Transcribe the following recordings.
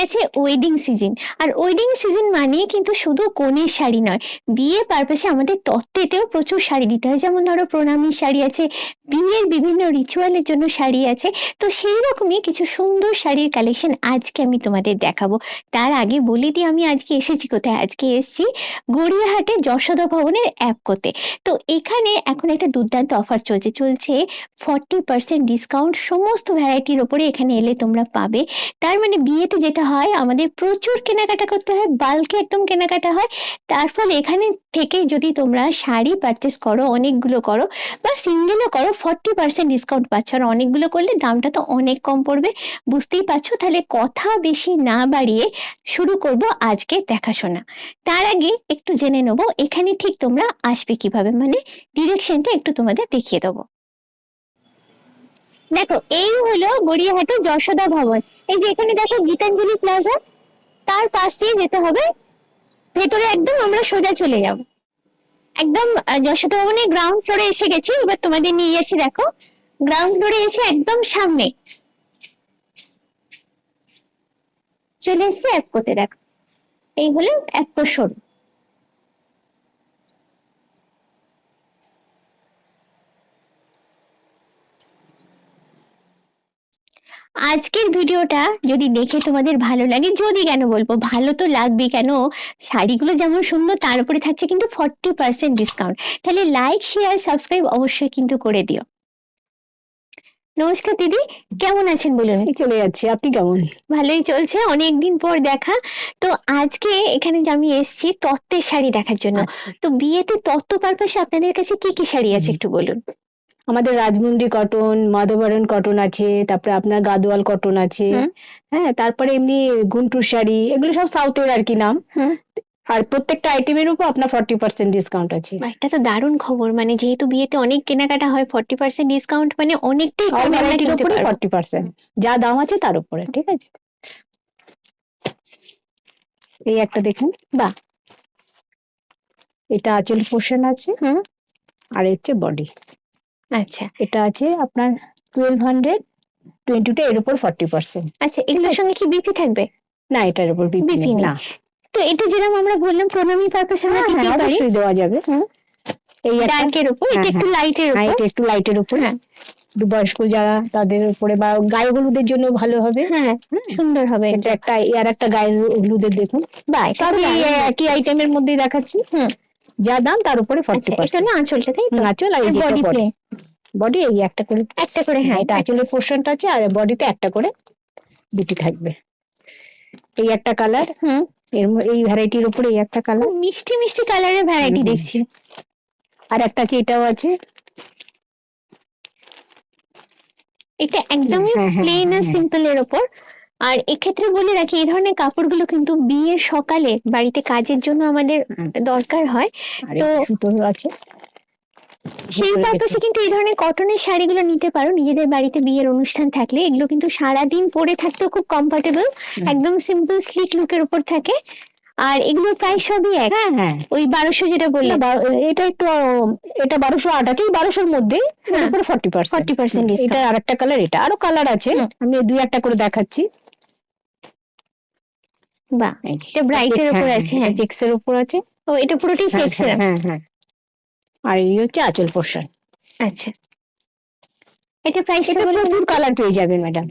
গেছে wedding season. আর wedding season মানে কিন্তু শুধু কনের শাড়ি নয়, বিয়ে পারপাসে আমাদের তত্ত্বেতেও প্রচুর শাড়ি দিতে হয়। যেমন ধরো প্রণামী শাড়ি আছে, বিয়ের বিভিন্ন রিচুয়ালের জন্য শাড়ি আছে। তো সেই রকমই কিছু সুন্দর শাড়ির কালেকশন আজকে আমি তোমাদের দেখাবো। তার আগে বলে দিই আমি আজকে এসেছি কোথায়। আজকে এসেছি গড়িয়াহাটে যশোদা ভবনের অ্যাপকোতে। তো এখানে এখন একটা দুর্দান্ত অফার চলছে 40% ডিসকাউন্ট সমস্ত ভ্যারাইটির ওপরে এখানে এলে তোমরা পাবে। তার মানে বিয়েতে যেটা হয় আমাদের প্রচুর কেনাকাটা করতে হয়, বাল্কে একদম কেনাকাটা হয়। তার ফলে এখানে থেকে যদি তোমরা শাড়ি পারচেস করো, অনেকগুলো করো বা সিঙ্গেলও করো, 40% ডিসকাউন্ট পাচ্ছ। আর অনেকগুলো করলে দামটা তো অনেক কম পড়বে, বুঝতেই পারছো। তাহলে কথা বেশি না বাড়িয়ে শুরু করব আজকে দেখাশোনা। তার আগে একটু জেনে নেবো এখানে ঠিক তোমরা আসবে কিভাবে, মানে ডিরেকশনটা একটু তোমাদের দেখিয়ে দেবো। দেখো এই হলো গড়িয়াহাটে যশোদা ভবন। এই যে এখানে দেখো গীতাঞ্জলি প্লাজা, তার পাশ দিয়ে যেতে হবে ভেতরে, একদম আমরা সোজা চলে যাব। একদম যশোদা ভবনের গ্রাউন্ড ফ্লোরে এসে গেছি। এবার তোমাদের নিয়ে যাচ্ছি, দেখো গ্রাউন্ড ফ্লোরে এসে একদম সামনে চলে এসছে অ্যাপকোতে। দেখো এই হলো অ্যাপকো শোরুম। আজকের ভিডিওটা যদি দেখে তোমাদের ভালো লাগে, যদি কেন বলবো ভালো তো লাগবে, কেন শাড়িগুলো যেমন সুন্দর তার উপরে থাকছে কিন্তু 40% ডিসকাউন্ট। তাহলে লাইক শেয়ার সাবস্ক্রাইব অবশ্যই কিন্তু করে দিও। নমস্কার দিদি, কেমন আছেন বলুন? চলে যাচ্ছে, আপনি কেমন? ভালোই চলছে, অনেকদিন পর দেখা। তো আজকে এখানে যে আমি এসেছি তত্ত্বের শাড়ি দেখার জন্য। তো বিয়েতে তত্ত্ব পারপাসে আপনাদের কাছে কি কি শাড়ি আছে একটু বলুন। আমাদের রাজমুন্ডি কটন, মাধবরণ কটন আছে, তারপরে আপনার গাদোয়াল কটন আছে, হ্যাঁ, তারপরে এমনি গুন্টুর শাড়ি, এগুলো সব সাউথের আর কি নাম। আর প্রত্যেকটা আইটেমের উপর আপনার 40% ডিসকাউন্ট আছে। এটা তো দারুণ খবর, মানে যেহেতু বিয়েতে অনেক কেনাকাটা হয় 40% ডিসকাউন্ট মানে অনেকটাই কমে আমরা কিনতে পারবো। 40% যা দাম আছে তার উপরে, ঠিক আছে। এই একটা দেখুন, বাহ, এটা আঁচল পোর্শন আছে, আর হচ্ছে বডি। আচ্ছা, এটা আছে আপনার 1222, এর উপর 40%। আচ্ছা, এগুলোর সঙ্গে কি বিপি থাকবে? না, এটার উপর বিপি নেই না। তো এটা যেরকম আমরা বললাম প্রণামী পারপাসে আমরা দিতে পারি, অবশ্যই দেওয়া যাবে। এই ডার্কের উপর, এটা একটু লাইটের উপর, এটা একটু লাইটের উপর, বয়স্ক যারা তাদের উপরে, বা গায়ে হলুদের জন্য ভালো হবে। হ্যাঁ, সুন্দর হবে। এটা একটা, আর একটা গায়ে হলুদের দেখুন, সবই একই আইটেমের মধ্যে দেখাচ্ছি। যা দাম তার উপরে 40%। এটা না আঁচলটা, তাই তো? আঁচল আর বডি এই একটা করে, হ্যাঁ, এটা আঁচলের পোর্শনটা আছে, আর বডিতে একটা করে দুটি থাকবে। এই একটা কালার, এই ভ্যারাইটির উপরে এই একটা কালার, মিষ্টি মিষ্টি কালারের ভ্যারাইটি দেখছি। আর একটা আছে, এটাও আছে। এটা একদমই প্লেন আর সিম্পল এর উপর। আর এক্ষেত্রে বলে রাখি, এই ধরনের কাপড়গুলো কিন্তু বিয়ের সকালে বাড়িতে কাজের জন্য আমাদের দরকার হয়। তো সুতোর আছে, সেই পারপাসে কিন্তু এই ধরনের কটনের শাড়িগুলো নিতে পারো নিজেদের বাড়িতে বিয়ের অনুষ্ঠান থাকলে। এগুলো কিন্তু সারাদিন পরে থাকতেও খুব কমফোর্টেবল, একদম সিম্পল স্লিক লুকের উপর থাকে। আর এগুলো প্রায় সবই এক, ওই 1200 যেটা বললাম। এটা একটু, এটা 1208 আছে, 1200-র মধ্যে 40% এটা। আর একটা কালার, এটা আরো কালার আছে, আমি দুই একটা করে দেখাচ্ছি। বাহ, এটা ব্রাইটের উপর আছে, হ্যাঁ, চেক্সের উপর আছে। ও, এটা পুরোটাই চেক্সের। হ্যাঁ, আর এই হচ্ছে আঁচল পোর্শন। আচ্ছা, এটা প্রাইস প্রচুর কালার পেয়ে যাবেন ম্যাডাম।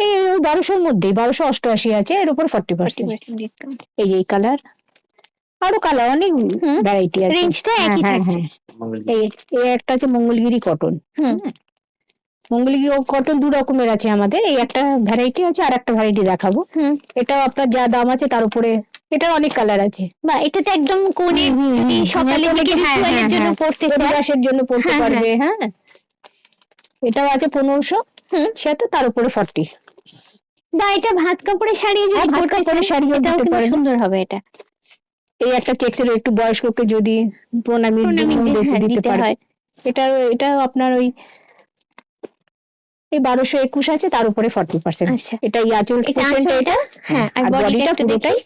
এই 1200-র মধ্যে 1288 আছে, এর উপর 40% ডিসকাউন্ট। এই কালার, আরো কালার অনেক ভ্যারাইটি আছে, রেঞ্জটা একই থাকছে। এই একটা আছে মঙ্গলগিরি কটন। মঙ্গলগিরি কটন দু রকমের আছে আমাদের, এই একটা ভ্যারাইটি আছে, আর একটা ভ্যারাইটি দেখাবো। এটাও আপনার যা দাম আছে তার উপরে, এটা অনেক কালার আছে। বা এটা তো একদম কোণে সকালে রিচুয়ালের জন্য পড়তে চায়, বিবাহের জন্য পড়তে পারবে। হ্যাঁ, এটাও আছে 1500, সেটা তার উপরে 40। বা এটা ভাত কাপড়ের শাড়ি, যদি ভাত কাপড়ের শাড়ি এটাও কিন্তু সুন্দর হবে। এটা এই একটা চেক্সের, একটু বয়স্ককে যদি প্রণামী দিতে পারে, এটা আপনার ওই 1221 আছে, তার উপরে 40%। এটা আঁচল পোর্শনটা, এটা, হ্যাঁ, আর বডিটা পুরোটাই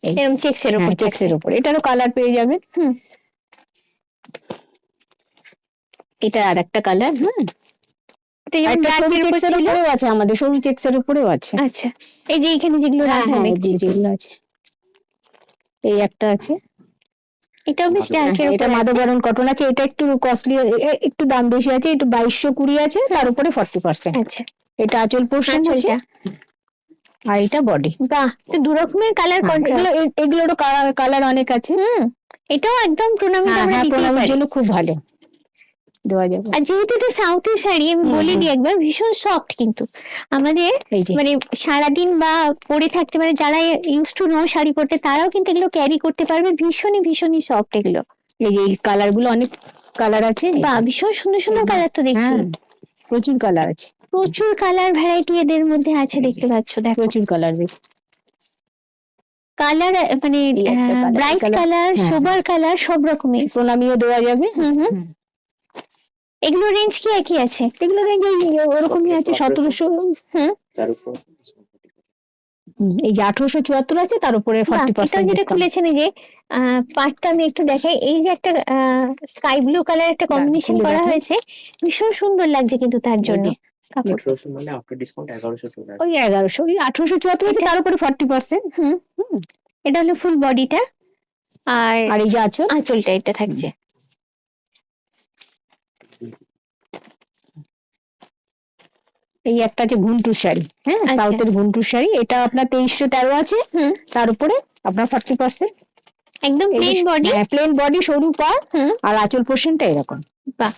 এরকম চেক্সের উপর। এটারও কালার পেয়ে যাবেন। এটা আর একটা কালার। এটা যেমন একটা সরু ডার্কের উপর চেক্সের ছিল। উপরেও আছে, আমাদের সরু চেক্সের উপরেও আছে। আচ্ছা, এই যে এখানে যেগুলো হ্যাঁ রাখা হ্যাঁ, দেখছি, যেগুলো আছে এই একটা আছে। এটাও বেশ হ্যাঁ ডার্কের হ্যাঁ, এটা উপর আছে। মাধবরণ কটন আছে, এটা একটু কস্টলি, একটু দাম বেশি আছে, একটু 2220 আছে, তার উপরে 40%। আচ্ছা, এটা আঁচল পোর্শন আছে, আঁচলটা আর এটা বডি। বাহ, তো দু রকমের কালার কন্ট্রাস্ট। এগুলোরও কালার অনেক আছে। এটাও একদম প্রণামীতে হ্যাঁ আমরা হ্যাঁ, দিতেই প্রণামের পারি। জন্য খুব ভালো দেওয়া যাবে। আর যেহেতু এটা সাউথের শাড়ি, আমি বলে দিই একবার, ভীষণ সফট কিন্তু আমাদের এই যে মানে সারাদিন বা পরে থাকতে, মানে যারা ইউজ টু নো শাড়ি পরতে, তারাও কিন্তু এগুলো ক্যারি করতে পারবে, ভীষণই ভীষণই সফট এগুলো। এই যে এই কালার গুলো, অনেক কালার আছে। বা ভীষণ সুন্দর সুন্দর কালার তো দেখছি। হ্যাঁ, প্রচুর কালার আছে, প্রচুর কালার ভ্যারাইটি এদের মধ্যে আছে, দেখতে পাচ্ছ, দেখো প্রচুর কালার। কালার, মানে এই একটা colour, ব্রাইট colour, কালার, হ্যাঁ। সোবার কালার, সব রকমের। প্রণামীও দেওয়া যাবে। এগুলো রেঞ্জ কি একই আছে? এগুলো রেঞ্জ ওরকমই আছে, 1700। এই যে 1874 আছে, তার উপরে বাহ, এটাও 40% যেটা ডিসকাউন্ট। খুলেছেন, এই যে পাটটা আমি একটু দেখাই, এই যে একটা স্কাই ব্লু কালার একটা কম্বিনেশন খুলে করা দেখাই। হয়েছে, ভীষণ সুন্দর লাগছে কিন্তু তার জন্য। কাপড় 1800 মানে আফটার ডিসকাউন্ট 1100 চলে আসবে। ওই 1100, ওই 1874 আছে, তার উপরে 40%। এটা হলো ফুল বডিটা, আর আর এই যে আঁচল, আঁচলটা এটা থাকছে। এই একটা আছে ঘুন্টুর শাড়ি, হ্যাঁ, আচ্ছা। সাউথের ঘুন্টুর শাড়ি, এটা আপনার 2313 আছে, তার উপরে আপনার 40%। একদম প্লেন বডি, প্লেন বডি, সরু পা, আর আঁচল পোর্শনটা এরকম। বাহ,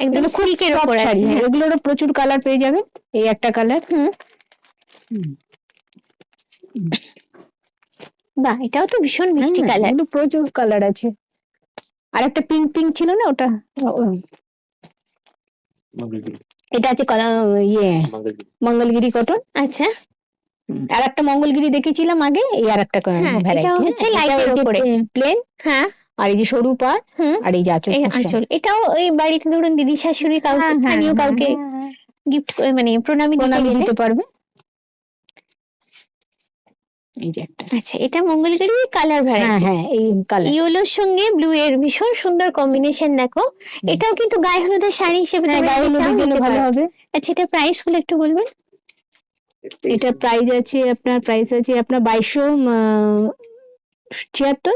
একদম এগুলো খুব সিল্কের soft উপর আছে। শাড়ি, এগুলোরও প্রচুর কালার পেয়ে যাবেন। এই একটা কালার, বাহ, এটাও তো ভীষণ মিষ্টি কালার। এগুলো প্রচুর কালার আছে। আর একটা পিঙ্ক পিঙ্ক ছিল না, ওটা মঙ্গলগিরি এটা আছে ইয়ে মঙ্গলগিরি মঙ্গলগিরি কটন। আচ্ছা, আর একটা মঙ্গলগিরি দেখেছিলাম আগে, এই আর একটা হ্যাঁ, ভ্যারাইটি এটাও হচ্ছে লাইটের উপরে। প্লেন, হ্যাঁ, আর এই যে সরু পা, আর এই যে আঁচল এই পোর্শন। আঁচল, এটাও ওই বাড়িতে ধরুন দিদি শাশুড়ি কাউকে, স্থানীয় কাউকে গিফট, মানে প্রণামী দিতে দিতে পারবে। এই যে একটা, আচ্ছা, এটা মঙ্গলগিরি কালার হ্যাঁ ভ্যারাইটি, হ্যাঁ, এই কালার ইয়েলোর সঙ্গে ব্লু এর ভীষণ সুন্দর কম্বিনেশন, দেখো। এটাও কিন্তু গায়ে হলুদের শাড়ি হিসেবে তোমরা গায়ে যদি চাও হলুদের জন্য নিতে ভালো পারো। হবে। আচ্ছা, এটা প্রাইস গুলো একটু বলবেন? এটা প্রাইস আছে আপনার 2276,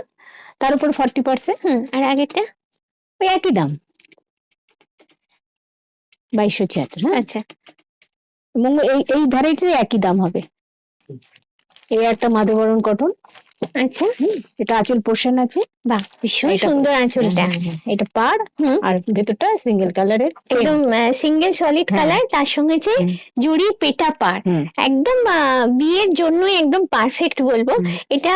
তার উপর 40%। আর আগেরটা? ওই একই দাম, 2276। হ্যাঁ, আচ্ছা, এই ভ্যারাইটির একই দাম হবে। এই একটা মাধবরণ কটন, আচ্ছা, এটা আঁচল পোর্শন আছে। বাহ, ভীষণ এটা সুন্দর আঁচলটা। এটা পাড়, আর ভেতরটা সিঙ্গেল কালারের, একদম সিঙ্গেল সলিড কালার, তার সঙ্গে যে জুড়ি পেটা পাড়, একদম বিয়ের জন্য একদম পারফেক্ট বলবো। এটা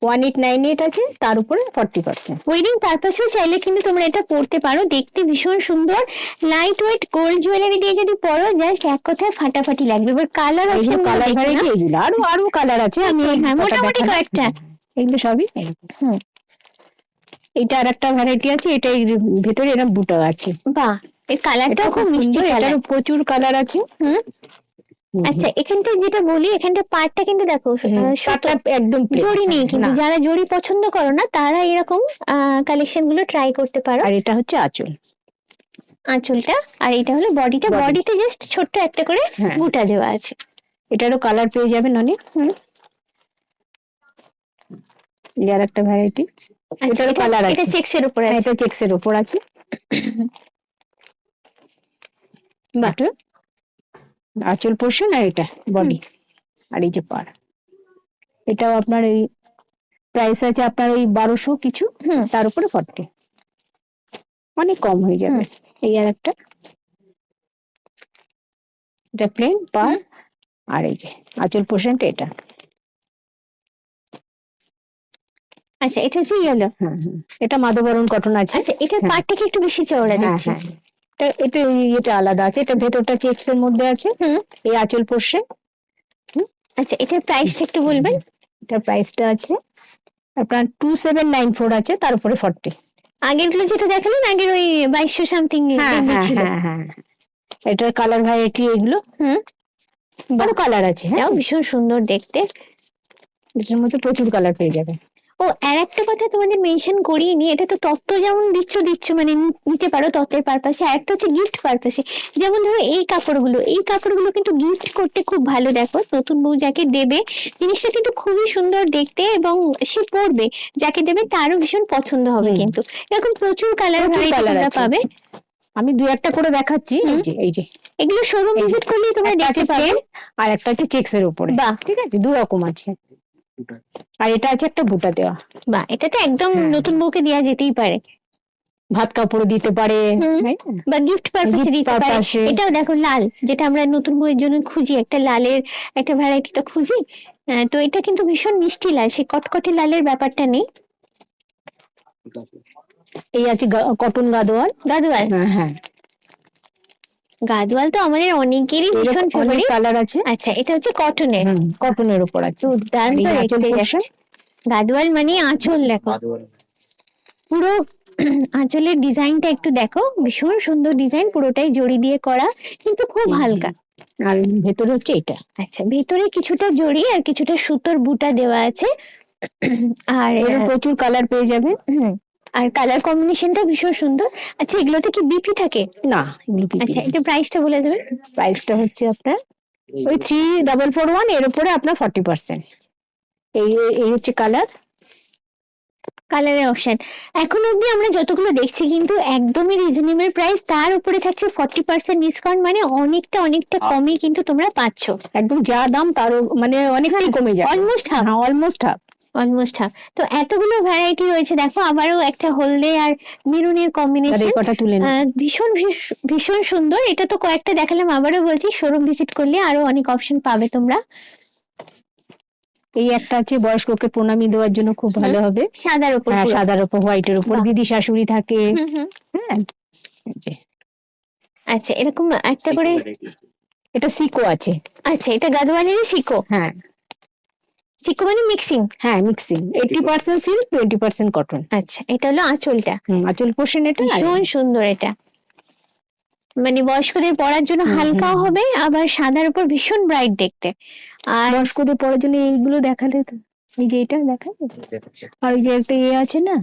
1898 আছে, তার উপরে 40%। ওয়েডিং পারপাসেও চাইলে কিন্তু তোমরা এটা পরতে পারো, দেখতে ভীষণ সুন্দর। লাইট ওয়েট গোল্ড জুয়েলারি দিয়ে যদি পরো, জাস্ট এক কথায় ফাটাফাটি লাগবে। এবার কালার অপশন কালার ভ্যারাইটি এগুলো, আরো কালার আছে, আমি মোটামুটি কয়েকটা, এগুলো সবই। এটা আর একটা ভ্যারাইটি আছে, এটা ভেতরে এরকম বুটা আছে। বাহ, এর কালারটাও খুব মিষ্টি কালার, এটারও প্রচুর কালার আছে। আচ্ছা, এখানটা যেটা বলি, এখানটা পাড়টা কিন্তু দেখো শার্টটা একদম জড়ি নেই, কিন্তু যারা জড়ি পছন্দ করো না, তারা এরকম কালেকশন গুলো ট্রাই করতে পারো। আর এটা হচ্ছে আঁচল, আঁচলটা, আর এটা হলো বডিটা। বডিতে জাস্ট ছোট্ট একটা করে বুটা দেওয়া আছে। এটারও কালার পেয়ে যাবেন অনেক। আর একটা ভ্যারাইটি, এটারও কালার আছে। এটা চেক্সের উপরে আছে, এটা চেক্সের উপর আছে। বাট আঁচল পোর্শন, আর এটা বডি, আর এই যে পাড়। এটাও আপনার এই প্রাইস আছে আপনার ওই 1200 কিছু, তার উপরে 40, অনেক কম হয়ে যাবে। এই আর একটা, এটা প্লেন পা, আর এই যে আঁচল পোর্শনটা এটা। আচ্ছা, এটা হচ্ছে ইয়েলো। এটা মাধবরণ কটন আছে। আচ্ছা, এটার পাড়টাকে একটু বেশি চওড়া দিচ্ছে। এটা আলাদা আছে, এটা ভেতরটা চেক্স এর মধ্যে আছে, এই আঁচল পোর্শন। আচ্ছা, এটার প্রাইসটা একটু বলবেন? এটার প্রাইসটা আছে আপনার 2794 আছে, তার উপরে 40। আগের গুলো যেটা দেখালেন, আগের ওই 2200 সামথিং ছিল। এটার কালার ভ্যারাইটি এগুলো, বড় কালার আছে। এটাও ভীষণ সুন্দর দেখতে, এটার মধ্যে প্রচুর কালার পেয়ে যাবে। ও আর একটা কথা তোমাদের মেনশন করিয়ে নি, এটা তো তত্ত্ব যেমন দিচ্ছ মানে নিতে পারো তত্ত্বের পারপাসে, আর একটা হচ্ছে গিফট পারপাসে। যেমন ধরো এই কাপড়গুলো কিন্তু গিফট করতে খুব ভালো। দেখো নতুন বউ যাকে দেবে জিনিসটা কিন্তু খুবই সুন্দর দেখতে, এবং সে পরবে, যাকে দেবে তারও ভীষণ পছন্দ হবে। হুম। কিন্তু এরকম প্রচুর কালার প্রচুর ভ্যারাইটি colour তোমরা আছে। পাবে। আমি দুই একটা করে দেখাচ্ছি। এই যে এগুলো শোরুম এই যে, ভিজিট করলেই তোমরা একটা দেখতে আছে পাবে। plain, আর একটা হচ্ছে চেক্স এর উপরে। বাহ ঠিক আছে, দু রকম আছে। আর এটা আছে একটা বুটা দেওয়া, বাহ, এটা তো একদম হ্যাঁ। নতুন বউকে দেওয়া যেতেই পারে, ভাত কাপড় দিতে পারে, হুম। তাই না? বা গিফট পারপাসে Gift দিতে পারে। purpose এ। এটাও দেখো লাল, যেটা আমরা নতুন বইয়ের জন্য খুঁজি, একটা লালের একটা ভ্যারাইটি তো খুঁজি। তো এটা কিন্তু ভীষণ মিষ্টি লাল, সে কটকটে লালের ব্যাপারটা নেই। এই আছে কটন গাদোয়াল। গাদোয়াল, হ্যাঁ হ্যাঁ, গাদোয়াল তো আমাদের অনেকেরই ভীষণ এরকম অনেক ফেভারিট। কালার আছে। আচ্ছা, এটা হচ্ছে কটনের, কটনের উপর আছে। দুর্দান্ত এই আঁচল দেখতে portion। যাচ্ছে। গাদোয়াল মানে আঁচল, দেখো পুরো আঁচলের ডিজাইনটা একটু দেখো, ভীষণ সুন্দর ডিজাইন, পুরোটাই জড়ি দিয়ে করা, কিন্তু খুব হালকা। আর ভেতরে হচ্ছে এটা। আচ্ছা, ভেতরে কিছুটা জড়ি আর কিছুটা সুতোর বুটা দেওয়া আছে। আর এর প্রচুর কালার পেয়ে যাবে। আর কালার কম্বিনেশনটা ভীষণ সুন্দর। আচ্ছা, এগুলোতে কি বিপি থাকে? না, এগুলো আচ্ছা, এটা প্রাইসটা বলে দেবে। প্রাইসটা হচ্ছে আপনার ওই 3441, এর উপরে আপনার 40%। এই এই হচ্ছে কালার। কালারের অপশন এখন অবধি আমরা যতগুলো দেখছি কিন্তু একদমই রিজনেবল প্রাইস, তার উপরে থাকছে 40% ডিসকাউন্ট, মানে অনেকটা কমে কিন্তু তোমরা পাচ্ছ। একদম যা দাম তারও মানে অনেকটাই কমে যায়, অলমোস্ট হাফ। হ্যাঁ অলমোস্ট হাফ। Almost half. তো এতগুলো ভ্যারাইটি রয়েছে, দেখো আবারও একটা হলদে আর মেরুনের কম্বিনেশন, কটা তুলে নিই। ভীষণ সুন্দর। এটা তো কয়েকটা দেখালাম, আবারও বলছি শোরুম ভিজিট করলে আরো অনেক অপশন পাবে তোমরা। এই একটা আছে বয়স্ক লোকের প্রণামী দেওয়ার জন্য খুব ভালো হবে, সাদার উপর, হ্যাঁ সাদার উপর হোয়াইটের উপর। বাহ। দিদি শাশুড়ি থাকে, হ্যাঁ। এই যে, আচ্ছা, এরকম একটা করে। এটা সিকো আছে। আচ্ছা, এটা গাদোয়ালেরই সিকো। হ্যাঁ সিকো মানে মিক্সিং। হ্যাঁ, মিক্সিং। 80% silk, 20% cotton. আচ্ছা, এটা হলো আঁচলটা, আঁচল পোর্শন এটা। ভীষণ সুন্দর। এটা মানে বয়স্কদের পরার জন্য হালকাও হবে, আবার সাদার উপর ভীষণ ব্রাইট দেখতে। আর বয়স্কদের পরার জন্য এইগুলো দেখালে তো, এই যে এটা দেখালে। আর ওই যে একটা ইয়ে আছে না,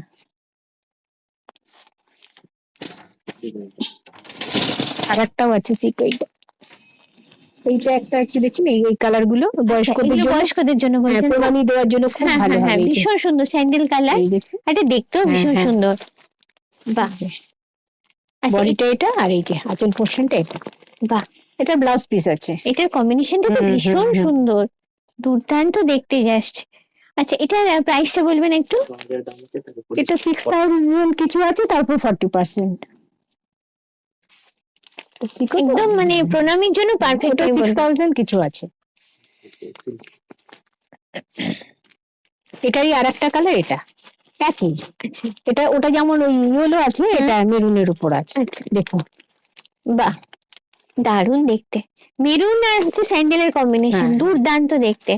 আর একটাও আছে সিকো। এইটা একটা আছে, দেখুন এই কালার গুলো বয়স্কদের জন্য বলছেন, প্রণামী দেওয়ার জন্য খুব ভালো হবে। ভীষণ সুন্দর স্যান্ডেল কালার, এটা দেখতেও ভীষণ সুন্দর। বাহ, বডিটা এটা, আর এই যে আঁচল পোর্শনটা এটা। বাহ, এটা ব্লাউজ পিস আছে। এটার কম্বিনেশনটা তো ভীষণ সুন্দর, দুর্দান্ত দেখতে জাস্ট। আচ্ছা, এটার প্রাইসটা বলবেন একটু। এটা 6000 কিছু আছে, তারপর 40%। একদম মানে প্রণামীর জন্য পারফেক্ট। 6000 কিছু আছে। এটারই আর একটা কালার, এটা একই। আচ্ছা, এটা ওটা যেমন ওই ইয়েলো আছে, এটা মেরুনের উপর আছে। আচ্ছা, দেখুন, বাহ, দারুণ দেখতে। মেরুন আর হচ্ছে স্যান্ডেলের কম্বিনেশন দুর্দান্ত দেখতে।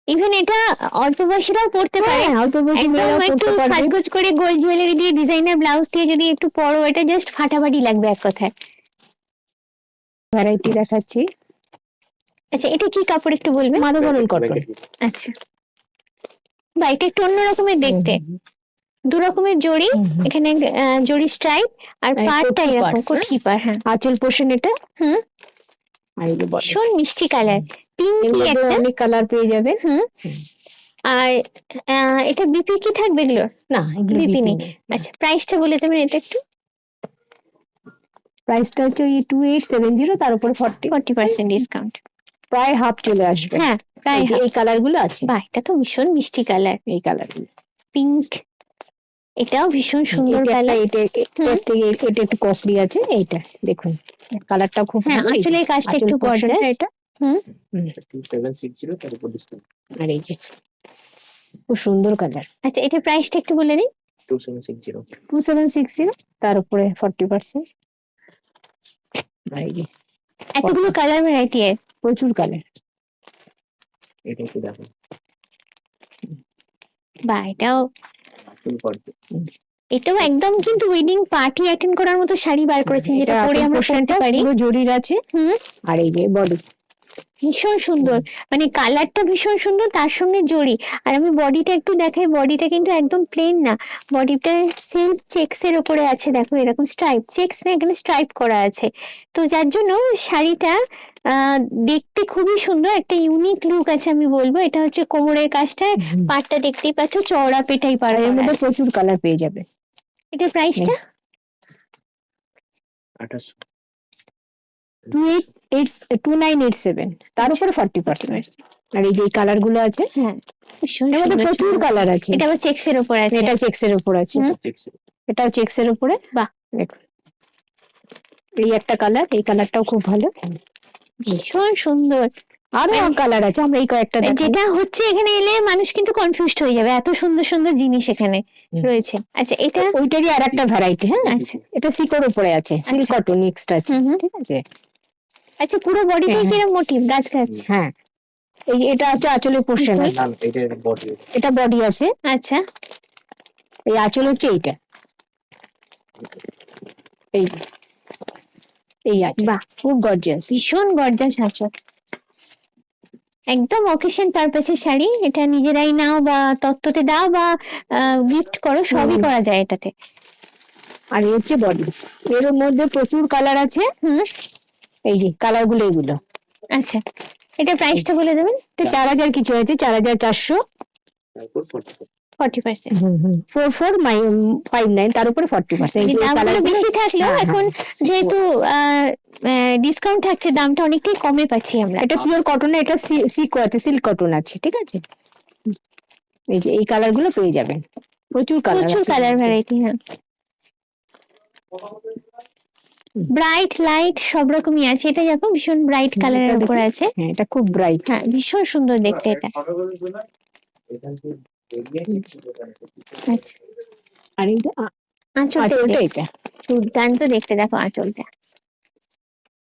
ইভেন এটা অল্প বয়সীরাও পড়তে পারে, অল্প বয়সী মেয়েরাও একটু পরতে পারবে। সাজগোজ করে গোল্ড জুয়েলারি দিয়ে ডিজাইনার ব্লাউজ দিয়ে যদি একটু পরো, এটা জাস্ট ফাটাফাটি লাগবে এক কথায়। ভ্যারাইটি দেখাচ্ছি। আচ্ছা, এটা কি কাপড় একটু বলবেন? মাধবরণ কটন। আচ্ছা, বা এটা একটু অন্য রকমের দেখতে, দু রকমের জড়ি, এখানে জড়ি স্ট্রাইপ, আর পাড়টা এরকম কোটকি পাড়। হ্যাঁ, আঁচল পোর্শন এটা। আর এই যে ভীষণ মিষ্টি কালার, পিঙ্কি একটা, অনেক কালার পেয়ে যাবে। আর এটা বিপি কি থাকবে এগুলো? না, বিপি নেই। আচ্ছা, প্রাইসটা বলে দেবেন এটা একটু। প্রাইসটা হচ্ছে ওই 2870, তার উপর 40% ডিসকাউন্ট, প্রায় হাফ চলে আসবে। হ্যাঁ প্রায় এই কালার গুলো আছে। বাহ, এটা তো ভীষণ মিষ্টি কালার, এই কালার গুলো পিঙ্ক, এটাও ভীষণ সুন্দর কালার। এটা একটু কস্টলি আছে। এইটা দেখুন, কালারটা খুব ভালো। আসলে কাজটা একটু গর্জিয়াস এটা। 2760 তার উপর ডিসকাউন্ট। আর এই যে খুব সুন্দর কালার। আচ্ছা, এটা প্রাইসটা একটু বলে দিন। 2760, তার উপরে 40%। আর এই যে এতগুলো কালার ভ্যারাইটি আছে, প্রচুর কালার। এটা একটু দেখো, বা এটাও একদম কিন্তু ওয়েডিং পার্টি অ্যাটেন্ড করার মতো শাড়ি বার করেছেন, যেটা পরে আমরা পরতে পারি। পুরো জরির আছে। আর এই যে বডি, ভীষণ সুন্দর, মানে কালারটা ভীষণ সুন্দর, তার সঙ্গে জড়ি। আর আমি বডিটা একটু দেখাই, বডিটা কিন্তু একদম প্লেন না, বডিটা সেলফ চেক্স এর উপরে আছে, দেখো এরকম স্ট্রাইপ, চেক্স না এখানে স্ট্রাইপ করা আছে। তো যার জন্য শাড়িটা আহ দেখতে খুবই সুন্দর, একটা ইউনিক লুক আছে আমি বলবো। এটা হচ্ছে কোমরের কাজটা, পাটটা দেখতেই পাচ্ছ চওড়া পেটাই আর পাড়া এর মধ্যে আছে। প্রচুর কালার পেয়ে যাবে। এটার প্রাইসটা 28 2987, তার উপরে 40%। আর এই যে কালার গুলো আছে, হ্যাঁ ভীষণ এর মধ্যে সুন্দর প্রচুর সুন্দর। কালার আছে। এটা আবার চেক্স এর উপর আছে। এটা চেক্স এর উপর আছে, হুম। এটাও চেক্স এর উপরে। বাহ। দেখো এই একটা কালার, এই কালারটাও খুব ভালো। ভীষণ সুন্দর। আরো কালার আছে, আমরা এই কয়েকটা দেখাবো। যেটা হচ্ছে এখানে এলে মানুষ কিন্তু কনফিউজড হয়ে যাবে, এত সুন্দর সুন্দর জিনিস এখানে রয়েছে। আচ্ছা এটা ওইটারই আর একটা ভ্যারাইটি। হ্যাঁ আচ্ছা এটা সিকোর উপরে আছে, সিল্ক আচ্ছা। কটন মিক্সড আছে। হুম হুম। ঠিক আছে। আচ্ছা পুরো বডিটাই হ্যাঁ, কিরকম মোটিভ, গাছ গাছ? হ্যাঁ এই এটা হচ্ছে আঁচলের পোর্শন আঁচল? আছে, না না, এটা বডি। এটা বডি আছে, আচ্ছা এই আঁচল হচ্ছে এইটা, এই এই আছে। বাহ খুব গর্জিয়াস। ভীষণ গর্জাস আঁচল, একদম অকেশন পারপাসের শাড়ি। এটা নিজেরাই নাও বা তত্ত্বতে দাও বা গিফট করো, সবই করা যায় এটাতে। আর এই হচ্ছে বডি, এর মধ্যে প্রচুর কালার আছে। হুম। এই যে কালার গুলো এগুলো। আচ্ছা এটা প্রাইসটা বলে দেবেন। এটা 4000 কিছু আছে, 4400। তারপর 44 40%। 4459, তার উপরে 40%। এই যে দামগুলো কালার বেশি থাকলেও হ্যাঁ, এখন যেহেতু ডিসকাউন্ট থাকছে, দামটা অনেকটাই কমে পাচ্ছি আমরা। এটা পিওর কটন, এটা সিকো আছে, সিল্ক কটন আছে। ঠিক আছে। এই যে এই কালার গুলো পেয়ে যাবেন, প্রচুর কালার, প্রচুর কালার ভ্যারাইটি। হ্যাঁ ব্রাইট লাইট সব রকমই আছে। এটা দেখো ভীষণ ব্রাইট কালারের উপর আছে। হ্যাঁ এটা খুব ব্রাইট। হ্যাঁ ভীষণ সুন্দর দেখতে এটা। এখান থেকে বেরিয়ে আচ্ছা আর এই যে আঁচলটা আঁচলটা এটা দুর্দান্ত দেখতে, দেখো আঁচলটা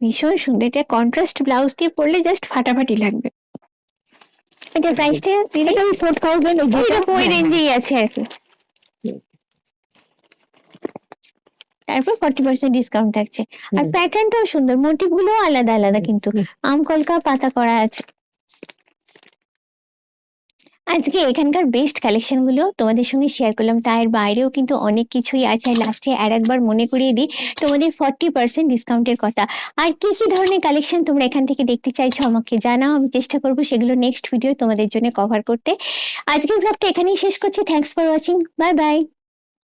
ভীষণ সুন্দর। এটা কন্ট্রাস্ট ব্লাউজ দিয়ে পরলে জাস্ট ফাটাফাটি লাগবে। এটা প্রাইসটা দিদি? এটা 4000, ওই রেঞ্জেই আছে আর কি। তারপর 40% ডিসকাউন্ট থাকছে। আর প্যাটার্নটাও সুন্দর, মোটিভ গুলো আলাদা আলাদা কিন্তু আম কলকা পাতা করা আছে। আজকে এখানকার বেস্ট কালেকশন গুলো তোমাদের সঙ্গে শেয়ার করলাম, তার বাইরেও কিন্তু অনেক কিছুই আছে। লাস্টে আর একবার মনে করিয়ে দিই তোমাদের 40% ডিসকাউন্টের কথা। আর কি কি ধরনের কালেকশন তোমরা এখান থেকে দেখতে চাইছো আমাকে জানাও, আমি চেষ্টা করবো সেগুলো নেক্সট ভিডিও তোমাদের জন্য কভার করতে। আজকের ব্লগটা এখানেই শেষ করছি। Thanks for watching, bye bye.